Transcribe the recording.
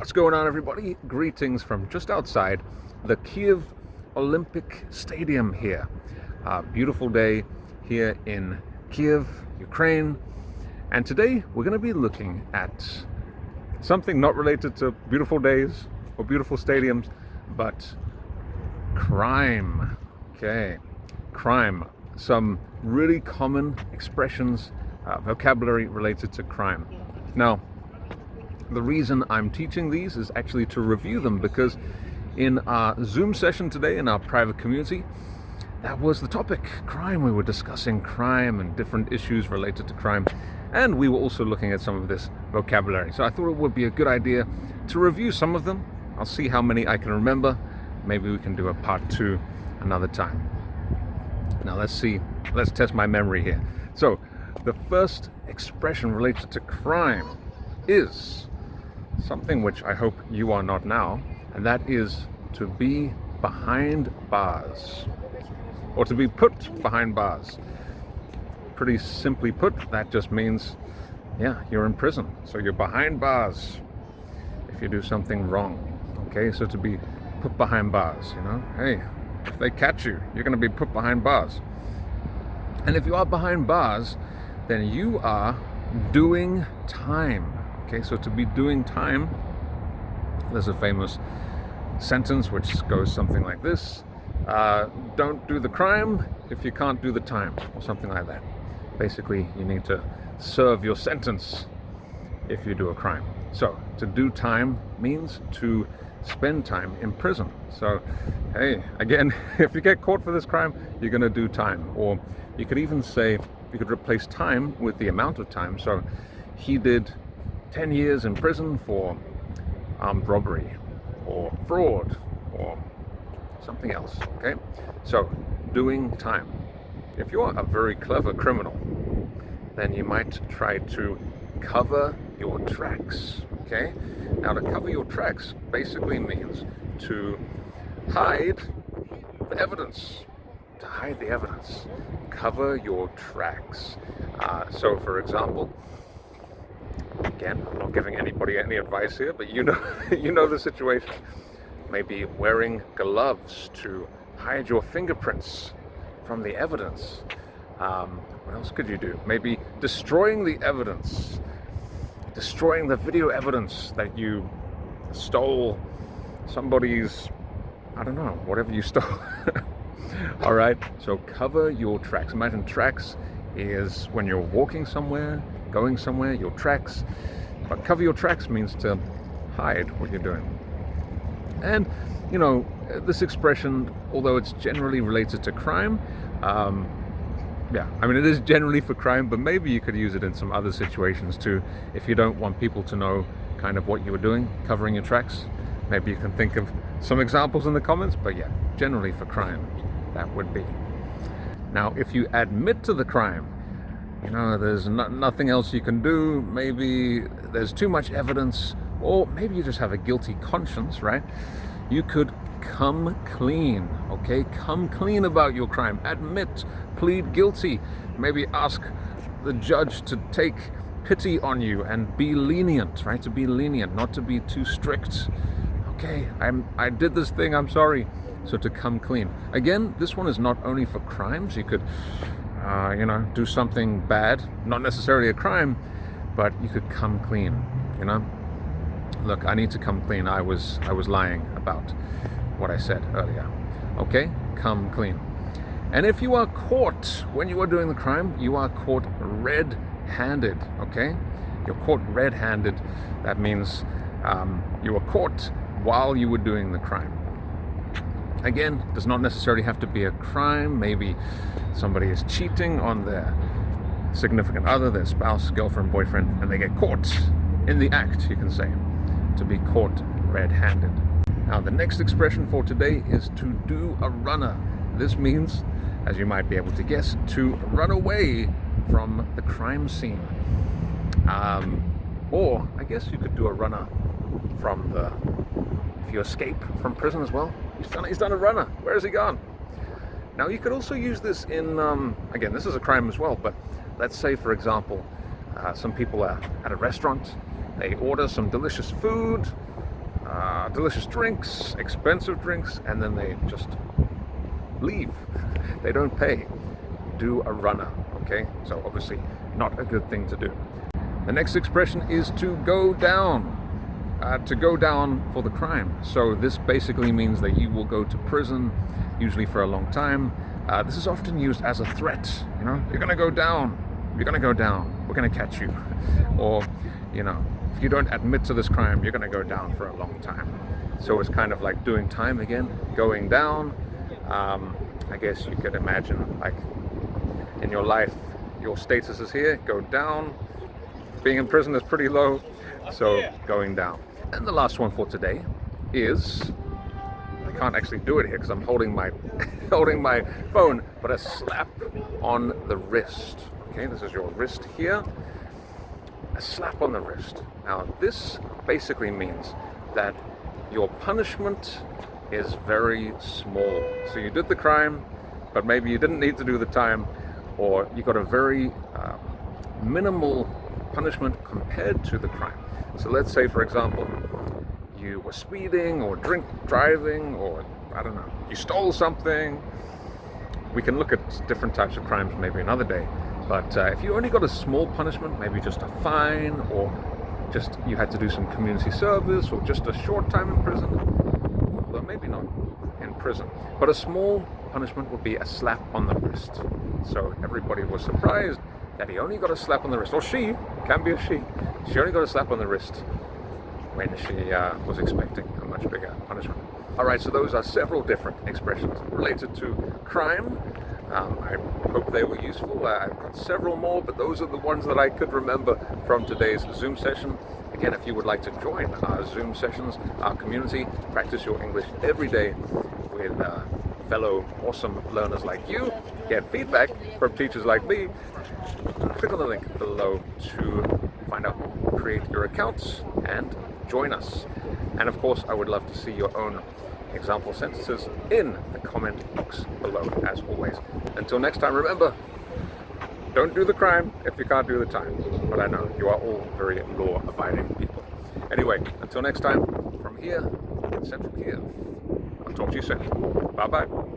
What's going on, everybody? Greetings from just outside the Kiev Olympic Stadium here. Beautiful day here in Kiev, Ukraine. And today we're going to be looking at something not related to beautiful days or beautiful stadiums, but crime. Okay, crime. Some really common expressions, vocabulary related to crime. Now, the reason I'm teaching these is actually to review them, because in our Zoom session today in our private community, that was the topic, crime. We were discussing crime and different issues related to crime, and we were also looking at some of this vocabulary. So I thought it would be a good idea to review some of them. I'll see how many I can remember. Maybe we can do a part 2 another time. Now let's test my memory here. So the first expression related to crime is something which I hope you are not now, and that is to be behind bars, or to be put behind bars. Pretty simply put, that just means, yeah, you're in prison. So you're behind bars if you do something wrong. Okay, so to be put behind bars, hey, if they catch you, you're going to be put behind bars. And if you are behind bars, then you are doing time. Okay, so to be doing time, there's a famous sentence which goes something like this: don't do the crime if you can't do the time, or something like that. Basically, you need to serve your sentence if you do a crime. So to do time means to spend time in prison. So hey, again, if you get caught for this crime, you're going to do time. Or you could even say, you could replace time with the amount of time. So he did 10 years in prison for armed robbery or fraud or something else. Okay, so doing time. If you're a very clever criminal, then you might try to cover your tracks. Okay, now to cover your tracks basically means to hide the evidence. To hide the evidence. Cover your tracks. So for example, again, I'm not giving anybody any advice here, but you know the situation. Maybe wearing gloves to hide your fingerprints from the evidence. What else could you do? Maybe destroying the evidence, destroying the video evidence that you stole somebody's, I don't know, whatever you stole. All right, so cover your tracks. Imagine tracks is when you're walking somewhere, going somewhere, your tracks. But cover your tracks means to hide what you're doing. And this expression, although it's generally related to crime, it is generally for crime, but maybe you could use it in some other situations too. If you don't want people to know kind of what you were doing, covering your tracks, maybe you can think of some examples in the comments. But yeah, generally for crime, that would be. Now, if you admit to the crime, there's nothing else you can do. Maybe there's too much evidence, or maybe you just have a guilty conscience, right? You could come clean, okay? Come clean about your crime. Admit, plead guilty. Maybe ask the judge to take pity on you and be lenient, right? To be lenient, not to be too strict. Okay, I did this thing, I'm sorry. So to come clean. Again, this one is not only for crimes. You could do something bad, not necessarily a crime, but you could come clean. Look, I need to come clean. I was lying about what I said earlier. Okay, come clean. And if you are caught when you are doing the crime, you are caught red-handed. Okay, you're caught red-handed. That means you were caught while you were doing the crime. Again, does not necessarily have to be a crime. Maybe somebody is cheating on their significant other, their spouse, girlfriend, boyfriend, and they get caught in the act, you can say, to be caught red-handed. Now, the next expression for today is to do a runner. This means, as you might be able to guess, to run away from the crime scene. Or, I guess you could do a runner from if you escape from prison as well. He's done a runner. Where has he gone? Now, you could also use this in, again, this is a crime as well, but let's say, for example, some people are at a restaurant, they order some delicious food, delicious drinks, expensive drinks, and then they just leave. They don't pay. Do a runner, okay? So obviously not a good thing to do. The next expression is to go down. To go down for the crime. So this basically means that you will go to prison, usually for a long time. This is often used as a threat. You know, you're gonna go down. You're gonna go down. We're gonna catch you. Or, you know, if you don't admit to this crime, you're gonna go down for a long time. So it's kind of like doing time again, going down. I guess you could imagine, like, in your life, your status is here, go down. Being in prison is pretty low, so going down. And the last one for today is, I can't actually do it here because I'm holding my holding my phone, but a slap on the wrist. Okay, this is your wrist here. A slap on the wrist. Now this basically means that your punishment is very small. So you did the crime, but maybe you didn't need to do the time, or you got a very minimal punishment compared to the crime. So let's say, for example, you were speeding or driving, or I don't know, you stole something. We can look at different types of crimes maybe another day. But if you only got a small punishment, maybe just a fine, or just you had to do some community service, or just a short time in prison, well, maybe not in prison, but a small punishment would be a slap on the wrist. So everybody was surprised that he only got a slap on the wrist, or she, can be a she only got a slap on the wrist when she was expecting a much bigger punishment. Alright, so those are several different expressions related to crime. I hope they were useful. I've got several more, but those are the ones that I could remember from today's Zoom session. Again, if you would like to join our Zoom sessions, our community, practice your English every day with fellow awesome learners like you, get feedback from teachers like me, click on the link below to find out more, create your accounts, and join us. And of course, I would love to see your own example sentences in the comment box below, as always. Until next time, remember, don't do the crime if you can't do the time. But I know you are all very law-abiding people. Anyway, until next time, from here in Central Kiev, I'll talk to you soon. Bye-bye.